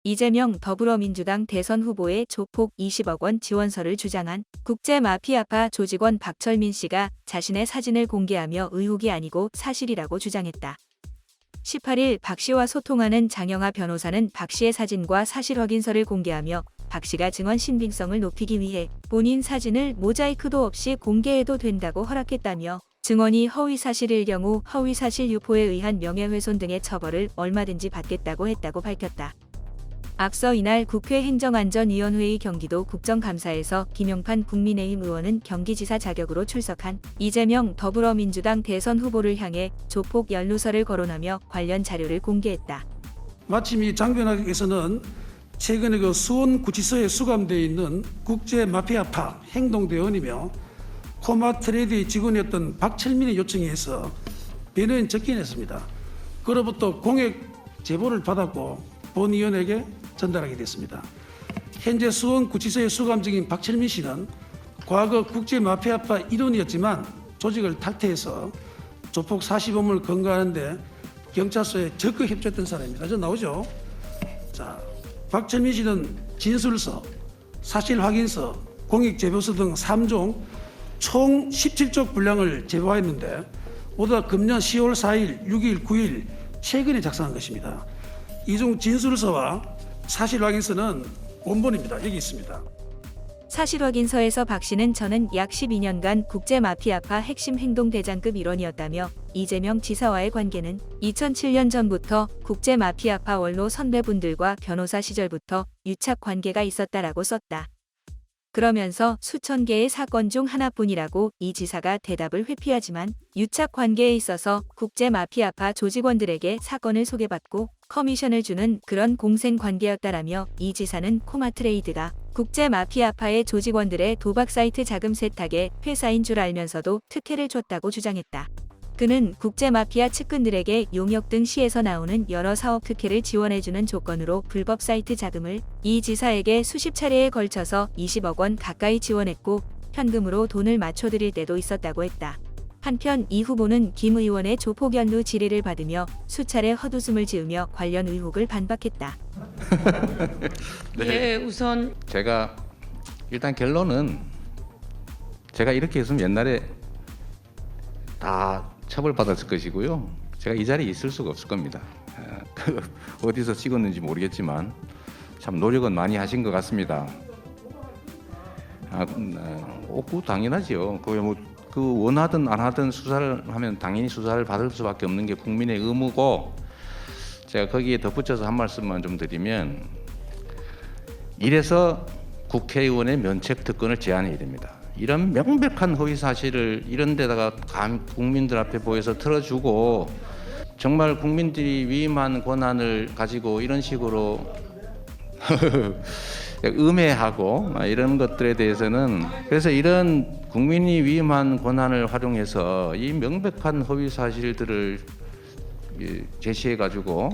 이재명 더불어민주당 대선 후보의 조폭 20억 원 지원서를 주장한 국제마피아파 조직원 박철민 씨가 자신의 사진을 공개하며 의혹이 아니고 사실이라고 주장했다. 18일 박 씨와 소통하는 장영하 변호사는 박 씨의 사진과 사실 확인서를 공개하며 박 씨가 증언 신빙성을 높이기 위해 본인 사진을 모자이크도 없이 공개해도 된다고 허락했다며 증언이 허위사실일 경우 허위사실 유포에 의한 명예훼손 등의 처벌을 얼마든지 받겠다고 했다고 밝혔다. 앞서 이날 국회 행정안전위원회의 경기도 국정감사에서 김용판 국민의힘 의원은 경기지사 자격으로 출석한 이재명 더불어민주당 대선 후보를 향해 조폭 연루서를 거론하며 관련 자료를 공개했다. 마침 이 장변학에서는 최근에 그 수원구치소에 수감되어 있는 국제마피아파 행동대원이며 코마트레이드의 직원이었던 박철민의 요청에 의해서 변호인 접견했습니다. 그로부터 공익 제보를 받았고 본 의원에게 전달하게 됐습니다. 현재 수원구치소에 수감 중인 박철민 씨는 과거 국제마피아파 일원이었지만 조직을 탈퇴해서 조폭 45물 검거하는데 경찰서에 적극 협조했던 사람입니다. 저 나오죠? 자, 박철민 씨는 진술서, 사실 확인서, 공익 제보서 등 3종 총 17쪽 분량을 제보했는데 모두 금년 10월 4일, 6일, 9일 최근에 작성한 것입니다. 이 중 진술서와 사실 확인서는 원본입니다. 여기 있습니다. 사실 확인서에서 박 씨는 저는 약 12년간 국제마피아파 핵심 행동대장급 일원이었다며 이재명 지사와의 관계는 2007년 전부터 국제마피아파 원로 선배분들과 변호사 시절부터 유착 관계가 있었다라고 썼다. 그러면서 수천 개의 사건 중 하나뿐이라고 이 지사가 대답을 회피하지만 유착 관계에 있어서 국제마피아파 조직원들에게 사건을 소개받고 커미션을 주는 그런 공생 관계였다라며 이 지사는 코마트레이드가 국제마피아파의 조직원들의 도박 사이트 자금 세탁의 회사인 줄 알면서도 특혜를 줬다고 주장했다. 그는 국제마피아 측근들에게 용역 등 시에서 나오는 여러 사업 특혜를 지원해주는 조건으로 불법 사이트 자금을 이 지사에게 수십 차례에 걸쳐서 20억 원 가까이 지원했고 현금으로 돈을 맞춰드릴 때도 있었다고 했다. 한편 이 후보는 김 의원의 조폭 연루 질의를 받으며 수차례 헛웃음을 지으며 관련 의혹을 반박했다. 네. 예, 우선 제가 일단 결론은 제가 이렇게 했으면 옛날에 다 처벌받았을 것이고요. 제가 이 자리에 있을 수가 없을 겁니다. 어디서 찍었는지 모르겠지만 참 노력은 많이 하신 것 같습니다. 그 당연하지요. 그 원하든 안 하든 수사를 하면 당연히 수사를 받을 수밖에 없는 게 국민의 의무고, 제가 거기에 덧붙여서 한 말씀만 좀 드리면, 이래서 국회의원의 면책 특권을 제한해야 됩니다. 이런 명백한 허위 사실을 이런 데다가 국민들 앞에 보여서 틀어주고 정말 국민들이 위임한 권한을 가지고 이런 식으로 음해하고 이런 것들에 대해서는, 그래서 이런 국민이 위임한 권한을 활용해서 이 명백한 허위 사실들을 제시해 가지고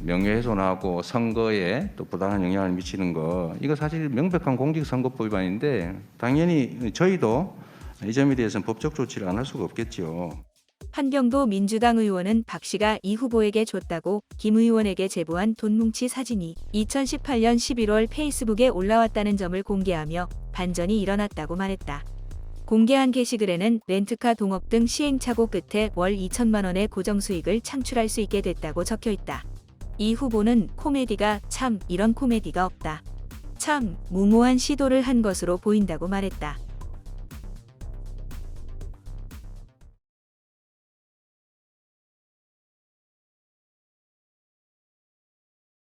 명예훼손하고 선거에 또 부당한 영향을 미치는 거, 이거 사실 명백한 공직선거법 위반인데 당연히 저희도 이 점에 대해서는 법적 조치를 안 할 수가 없겠죠. 한경도 민주당 의원은 박 씨가 이 후보에게 줬다고 김 의원에게 제보한 돈 뭉치 사진이 2018년 11월 페이스북에 올라왔다는 점을 공개하며 반전이 일어났다고 말했다. 공개한 게시글에는 렌트카 동업 등 시행착오 끝에 월 2천만 원의 고정 수익을 창출할 수 있게 됐다고 적혀 있다. 이 후보는 코미디가 참 이런 코미디가 없다. 참 무모한 시도를 한 것으로 보인다고 말했다.